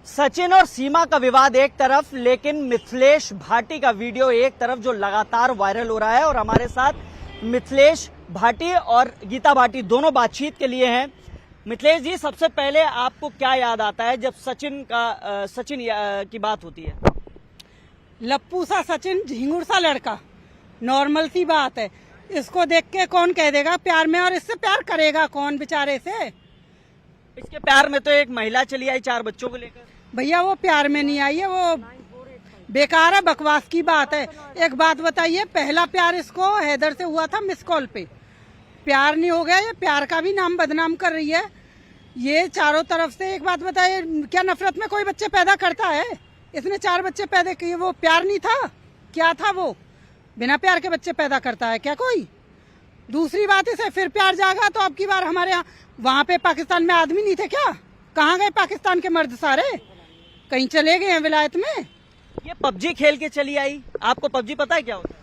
सचिन और सीमा का विवाद एक तरफ, लेकिन मिथिलेश भाटी का वीडियो एक तरफ जो लगातार वायरल हो रहा है। और हमारे साथ मिथिलेश भाटी और गीता भाटी दोनों बातचीत के लिए हैं। मिथिलेश जी, सबसे पहले आपको क्या याद आता है जब सचिन की बात होती है? लप्पू सा सचिन, झिंगुर सा लड़का, नॉर्मल सी बात है। इसको देख के कौन कह देगा प्यार में, और इससे प्यार करेगा कौन बेचारे से? इसके प्यार में तो एक महिला चली आई 4 बच्चों को लेकर। भैया वो प्यार में नहीं आई है, वो बेकार है, बकवास की बात है। एक बात बताइए, पहला प्यार इसको हैदर से हुआ था मिस कॉल पे, प्यार नहीं हो गया? ये प्यार का भी नाम बदनाम कर रही है ये चारों तरफ से। एक बात बताइए, क्या नफरत में कोई बच्चे पैदा करता है? इसने 4 बच्चे पैदा किए, वो प्यार नहीं था? क्या था वो? बिना प्यार के बच्चे पैदा करता है क्या कोई? दूसरी बात, इसे फिर प्यार जागा तो अब की बार हमारे यहाँ, वहाँ पे पाकिस्तान में आदमी नहीं थे क्या? कहाँ गए पाकिस्तान के मर्द सारे? कहीं चले गए हैं विलायत में? ये पबजी खेल के चली आई। आपको पबजी पता है क्या होता है?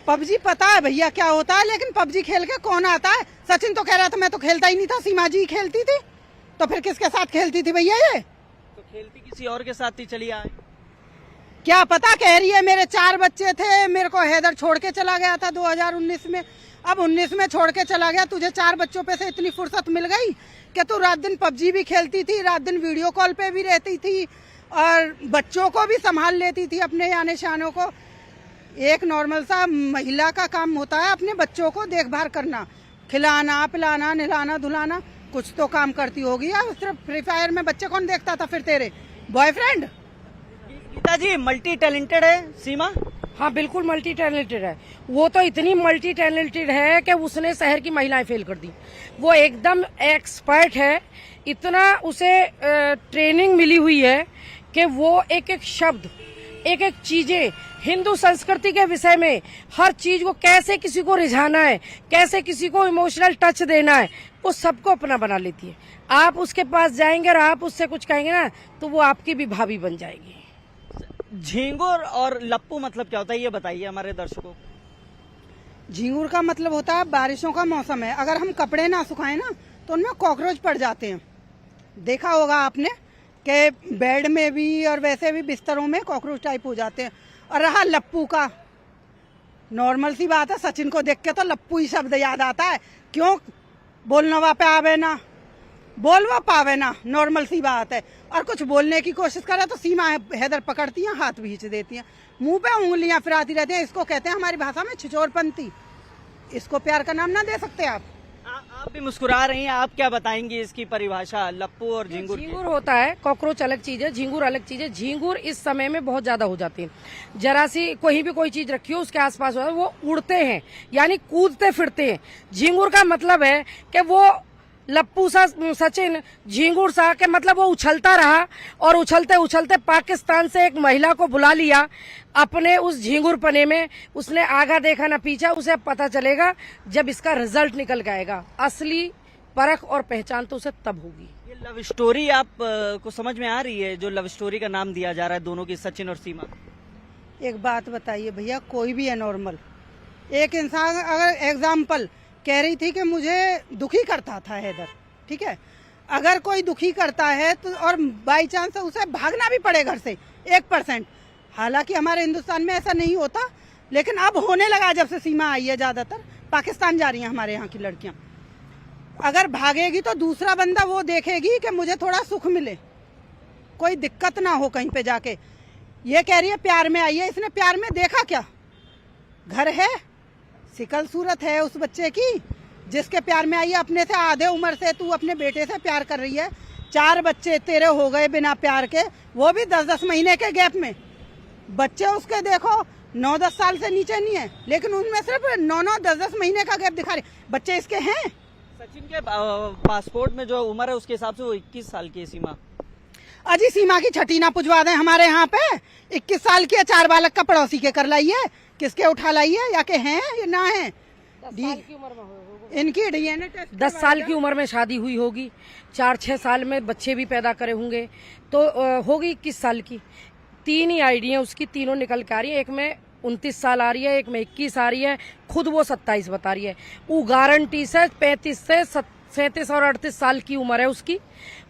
पबजी पता है भैया क्या होता है, लेकिन पबजी खेल के कौन आता है? सचिन तो कह रहा था मैं तो खेलता ही नहीं था, सीमा जी खेलती थी। तो फिर किसके साथ खेलती थी भैया ये? तो खेलती किसी और के साथ ही चली आए। क्या पता, कह रही है मेरे 4 बच्चे थे, मेरे को हैदर छोड़ के चला गया था 2019 में। अब 19 में छोड़ के चला गया, तुझे 4 बच्चों पे से इतनी फुर्सत मिल गई कि तू रात दिन पबजी भी खेलती थी, रात दिन वीडियो कॉल पे भी रहती थी, और बच्चों को भी संभाल लेती थी, अपने आने शानों को। एक नॉर्मल सा महिला का काम होता है अपने बच्चों को देखभाल करना, खिलाना पिलाना, नहलाना धुलाना, कुछ तो काम करती होगी। यार सिर्फ फ्री फायर में बच्चे कौन देखता था फिर तेरे? बॉयफ्रेंड? गीता जी, मल्टी टैलेंटेड है सीमा। हाँ बिल्कुल मल्टी टैलेंटेड है। वो तो इतनी मल्टी टैलेंटेड है कि उसने शहर की महिलाएं फेल कर दी। वो एकदम एक्सपर्ट है, इतना उसे ट्रेनिंग मिली हुई है कि वो एक एक शब्द, एक एक चीजें, हिंदू संस्कृति के विषय में हर चीज को कैसे किसी को रिझाना है, कैसे किसी को इमोशनल टच देना है, वो सबको अपना बना लेती है। आप उसके पास जाएंगे और आप उससे कुछ कहेंगे ना, तो वो आपकी भी भाभी बन जाएगी। झींगुर और लप्पू मतलब क्या होता है, ये बताइए हमारे दर्शकों को। झींगुर का मतलब होता है बारिशों का मौसम है, अगर हम कपड़े ना सुखाएं ना तो उनमें कॉकरोच पड़ जाते हैं। देखा होगा आपने कि बेड में भी और वैसे भी बिस्तरों में कॉकरोच टाइप हो जाते हैं। और रहा लप्पू का, नॉर्मल सी बात है, सचिन को देख के तो लप्पू ही शब्द याद आता है। क्यों? बोलना पे आवे ना, बोलवा पावे ना, नॉर्मल सी बात है। और कुछ बोलने की कोशिश करे तो सीमा हैदर पकड़ती हैं, हाथ भी खींच देती हैं, मुंह पे उंगलियां फिराती रहती हैं। इसको कहते हैं हमारी भाषा में छिछोरपंती। इसको प्यार का नाम ना दे सकते आप भी मुस्कुरा रही हैं, आप क्या बताएंगी इसकी परिभाषा लप्पू और झींगुर? झींगुर होता है, कॉकरोच अलग चीज है, झींगुर अलग चीज है। झींगुर इस समय में बहुत ज्यादा हो जाती है। जरा सी कोई भी कोई चीज रखी हो उसके आसपास हो, वो उड़ते हैं, यानी कूदते फिरते हैं। झींगुर का मतलब है कि वो लप्पू सा सचिन, झींगुर सा के मतलब वो उछलता रहा, और उछलते उछलते पाकिस्तान से एक महिला को बुला लिया अपने उस झींगुर पने में। उसने आगा देखा ना पीछा, उसे पता चलेगा जब इसका रिजल्ट निकल के आएगा। असली परख और पहचान तो उसे तब होगी। ये लव स्टोरी आप को समझ में आ रही है, जो लव स्टोरी का नाम दिया जा रहा है दोनों की, सचिन और सीमा? एक बात बताइए भैया, कोई भी है नॉर्मल, एक इंसान अगर एग्जाम्पल कह रही थी कि मुझे दुखी करता था हैदर, ठीक है, अगर कोई दुखी करता है तो और बाई चांस उसे भागना भी पड़े घर से 1%, हालांकि हमारे हिंदुस्तान में ऐसा नहीं होता, लेकिन अब होने लगा जब से सीमा आई है। ज्यादातर पाकिस्तान जा रही हैं हमारे यहाँ की लड़कियां। अगर भागेगी तो दूसरा बंदा वो देखेगी कि मुझे थोड़ा सुख मिले, कोई दिक्कत ना हो कहीं पे जाके। ये कह रही है प्यार में आई है, इसने प्यार में देखा क्या? घर है, सिकल सूरत है उस बच्चे की जिसके प्यार में आई है। अपने से आधे उम्र से तू अपने बेटे से प्यार कर रही है, 4 बच्चे तेरे हो गए बिना प्यार के, वो भी 10-10 महीने के गैप में। बच्चे उसके देखो 9-10 साल से नीचे नहीं है, लेकिन उनमें सिर्फ 9-9, 10-10 महीने का गैप दिखा रहे। बच्चे इसके हैं। सचिन के पासपोर्ट में जो उम्र है उसके हिसाब से वो 21 साल की है सीमा। अजी सीमा की छठी ना पुजवा दें हमारे यहाँ पे। 21 साल की है, 4 बालक का पड़ोसी के कर लाइए, किसके उठा लाइए, या के हैं या ना है? 10 साल की उम्र में इनकी डीएनए टेस्ट 10 साल की उम्र में शादी हुई होगी, 4-6 साल में बच्चे भी पैदा करे होंगे, तो होगी 21 साल की। 3 ही आईडी है उसकी, तीनों निकल के आ रही है। एक में 29 साल आ रही है, एक में 21 आ रही है, खुद वो 27 बता रही है। वो गारंटी से 35 से 37 और 38 साल की उम्र है उसकी।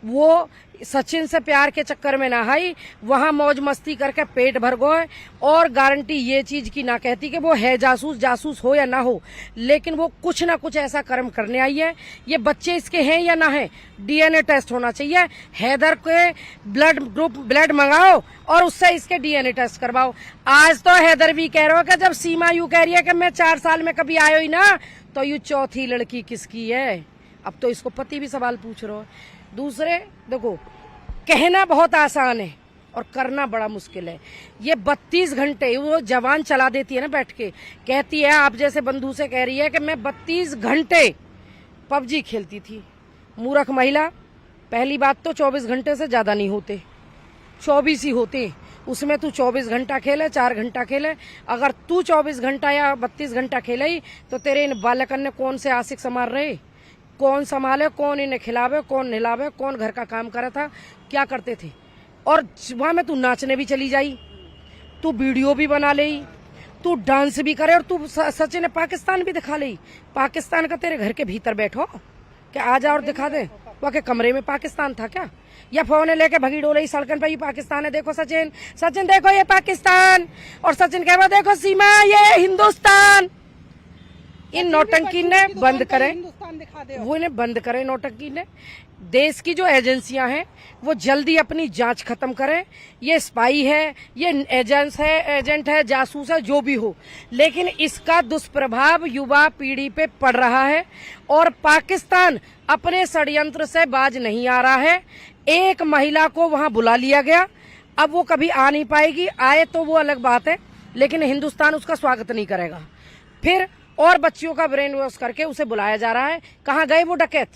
वो सचिन से प्यार के चक्कर में ना आई, वहां मौज मस्ती करके पेट भर गए। और गारंटी ये चीज की ना कहती कि वो है जासूस हो या ना हो, लेकिन वो कुछ ना कुछ ऐसा कर्म करने आई है। ये बच्चे इसके हैं या ना है, डीएनए टेस्ट होना चाहिए। हैदर के ब्लड मंगाओ और उससे इसके डीएनए टेस्ट करवाओ। आज तो हैदर भी कह रहा हो कि जब सीमा यूं कह रही है कि मैं 4 साल में कभी आयो ही ना, तो यू चौथी लड़की किसकी है? अब तो इसको पति भी सवाल पूछ रहा है। दूसरे देखो, कहना बहुत आसान है और करना बड़ा मुश्किल है। ये 32 घंटे वो जवान चला देती है ना बैठ के, कहती है आप जैसे बंधु से कह रही है कि मैं 32 घंटे पबजी खेलती थी। मूर्ख महिला, पहली बात तो 24 घंटे से ज्यादा नहीं होते, 24 ही होते। उसमें तू 24 घंटा खेले, 4 घंटा खेले। अगर तू 24 घंटा या 32 घंटा खेले ही, तो तेरे इन बालकन ने कौन से आशिक संभाल रहे? कौन संभाले, कौन इन्हें खिलावे, कौन नहलावे, कौन घर का काम करा था, क्या करते थे? और वहां में तू नाचने भी चली जाई, तू वीडियो भी बना ले, तू डांस भी करे, और तू सचिन ने पाकिस्तान भी दिखा ले। पाकिस्तान का तेरे घर के भीतर बैठो क्या आ जा और दिखा दे? वहाँ के कमरे में पाकिस्तान था क्या? या फोन लेके भगी डोले सड़कन पे, ये पाकिस्तान है, देखो सचिन, सचिन देखो ये पाकिस्तान, और सचिन कह रहा देखो सीमा ये हिंदुस्तान। इन नौटंकी ने बंद करे, वो इन्हें बंद करे नौटंकी ने। देश की जो एजेंसियां हैं वो जल्दी अपनी जांच खत्म करें। ये स्पाई है, ये एजेंट है, जासूस है, जो भी हो, लेकिन इसका दुष्प्रभाव युवा पीढ़ी पे पड़ रहा है और पाकिस्तान अपने षड्यंत्र से बाज नहीं आ रहा है। एक महिला को वहां बुला लिया गया, अब वो कभी आ नहीं पाएगी, आए तो वो अलग बात है, लेकिन हिंदुस्तान उसका स्वागत नहीं करेगा। फिर और बच्चियों का ब्रेन वॉश करके उसे बुलाया जा रहा है। कहाँ गए वो डकैत?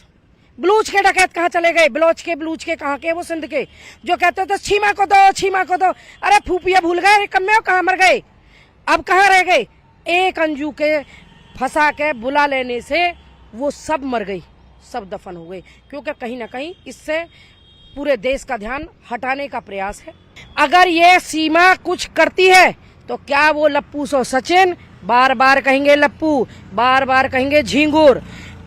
बलूच के डकैत कहाँ चले गए? बलूच के कहाँ के? वो सिंध के जो कहते थे छीमा को दो, छीमा को दो। अरे फूफिया भूल गए, कम्मे कहाँ मर गए? अब कहाँ रह गए? एक अंजू के फंसा के बुला लेने से वो सब मर गई, सब दफन हो गई, क्योंकि कहीं ना कहीं इससे पूरे देश का ध्यान हटाने का प्रयास है। अगर ये सीमा कुछ करती है तो क्या वो लप्पू सो सचिन, बार बार कहेंगे लप्पू, बार बार कहेंगे झिंगुर,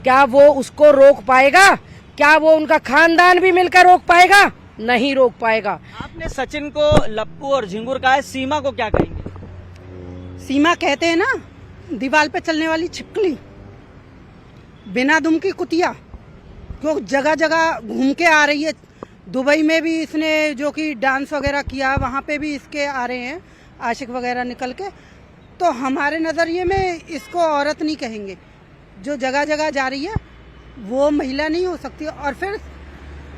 क्या वो उसको रोक पाएगा? क्या वो उनका खानदान भी मिलकर रोक पाएगा? नहीं रोक पाएगा। आपने सचिन को लप्पू और झिंगुर कहा है, सीमा को क्या कहेंगे? सीमा कहते हैं ना दीवार पे चलने वाली छिपकली, बिना दुम की कुतिया, जो जगह जगह घूम के आ रही है। दुबई में भी इसने जो कि डांस वगैरह किया, वहाँ पे भी इसके आ रहे हैं आशिक वगैरह निकल के। तो हमारे नज़रिए में इसको औरत नहीं कहेंगे, जो जगह जगह जा रही है वो महिला नहीं हो सकती। और फिर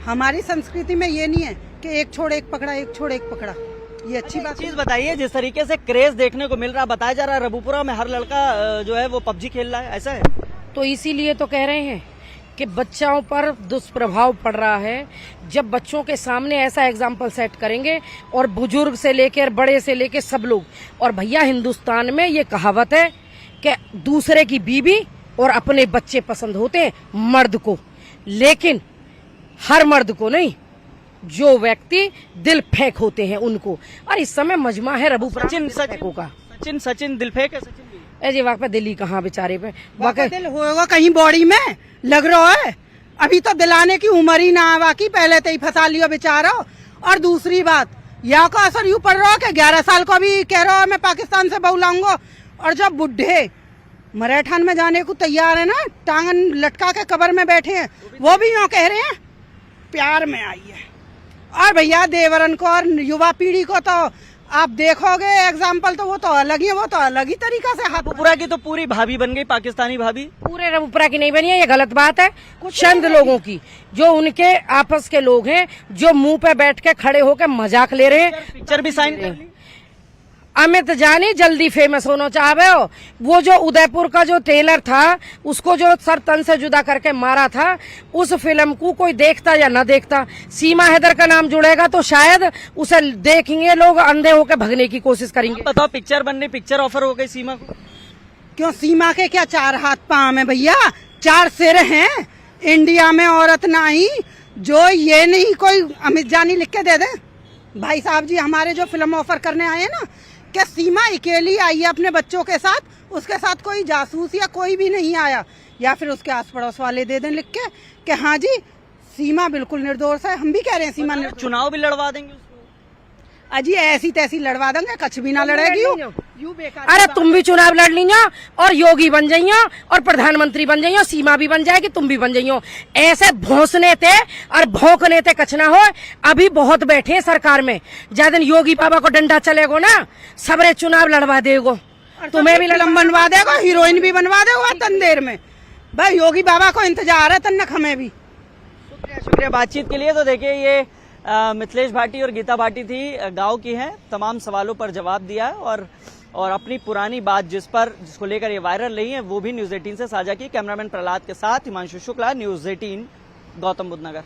हमारी संस्कृति में ये नहीं है कि एक छोड़ एक पकड़ा, एक छोड़ एक पकड़ा, ये अच्छी बात। चीज बताइए, जिस तरीके से क्रेज देखने को मिल रहा, बताया जा रहा है रबूपुरा में हर लड़का जो है वो पबजी खेल रहा है, ऐसा है? तो इसीलिए तो कह रहे हैं कि बच्चों पर दुष्प्रभाव पड़ रहा है। जब बच्चों के सामने ऐसा एग्जाम्पल सेट करेंगे, और बुजुर्ग से लेकर बड़े से लेकर सब लोग। और भैया हिंदुस्तान में ये कहावत है कि दूसरे की बीवी और अपने बच्चे पसंद होते हैं मर्द को, लेकिन हर मर्द को नहीं, जो व्यक्ति दिल फेंक होते हैं उनको। और इस समय मजमा है रबूपुरा का। सचिन दिल फेंक है। सचिन ऐसे वक्त पे दिल्ली कहाँ बेचारे पे वाकई दिल होगा कहीं बॉडी में लग रहा है, अभी तो दिलाने की उम्र ही ना आवा की, पहले तो ही फंसा लियो बेचारा। और दूसरी बात, यहाँ का असर यूँ पड़ रहा है कि 11 साल को भी कह रहा है मैं पाकिस्तान से बहू लाऊंगा, और जब बुढ़े मराठान में जाने को तैयार है ना, टांगन लटका के कब्र में बैठे हैं, वो भी यूँ कह रहे हैं प्यार में आई है। और भैया देवरन को और युवा पीढ़ी को तो आप देखोगे एग्जाम्पल, तो वो तो अलग ही है, वो तो अलग ही तरीका से। रबूपुरा की तो पूरी भाभी बन गई, पाकिस्तानी भाभी। पूरे रबूपुरा की नहीं बनी है, ये गलत बात है। कुछ चंद लोगों की, जो उनके आपस के लोग हैं, जो मुंह पे बैठ के खड़े होकर मजाक ले रहे हैं। पिक्चर भी साइन कर ली। अमित जानी जल्दी फेमस होना चाहे हो। वो जो उदयपुर का जो टेलर था, उसको जो सर तन से जुदा करके मारा था, उस फिल्म को कोई देखता या न देखता, सीमा हैदर का नाम जुड़ेगा तो शायद उसे देखेंगे लोग, अंधे होकर भगने की कोशिश करेंगे। बताओ, पिक्चर बनने, पिक्चर ऑफर हो गई सीमा को। क्यों सीमा के क्या 4 हाथ पांव है भैया, 4 सिर हैं। इंडिया में औरत ना ही, जो ये नहीं कोई अमित जानी लिख के दे दे भाई साहब जी, हमारे जो फिल्म ऑफर करने आए हैं ना, कि सीमा अकेली आई है अपने बच्चों के साथ, उसके साथ कोई जासूस या कोई भी नहीं आया, या फिर उसके आस पड़ोस वाले दे दें लिख के कि हाँ जी सीमा बिल्कुल निर्दोष है। हम भी कह रहे हैं सीमा निर्दोष। चुनाव भी लड़वा देंगे उसको। अजी ऐसी तैसी लड़वा देंगे, कुछ भी ना लड़ेगी यूं बेकार। अरे तुम भी चुनाव लड़ लीजिए और योगी बन जाइयो और प्रधानमंत्री बन जाइयो, सीमा भी बन जाएगी, तुम भी बन जाइयो। ऐसे भौंसने थे और भौंकने थे कछ ना हो। अभी बहुत बैठे हैं सरकार में, ज्यादा दिन योगी बाबा को डंडा चलेगो ना सबरे चुनाव लड़वा देगो, तुम्हें भी फिल्म बनवा देगा, हीरोइन भी बनवा देगा तन देर में। भाई योगी बाबा को इंतजार है तन्नक हमें भी। शुक्रिया बातचीत के लिए। तो देखिए ये मिथिलेश भाटी और गीता भाटी थी, गांव की हैं, तमाम सवालों पर जवाब दिया है और अपनी पुरानी बात जिसको लेकर ये वायरल रही है वो भी न्यूज़ 18 से साझा की। कैमरामैन प्रहलाद के साथ हिमांशु शुक्ला, न्यूज़ 18, गौतम बुद्ध नगर।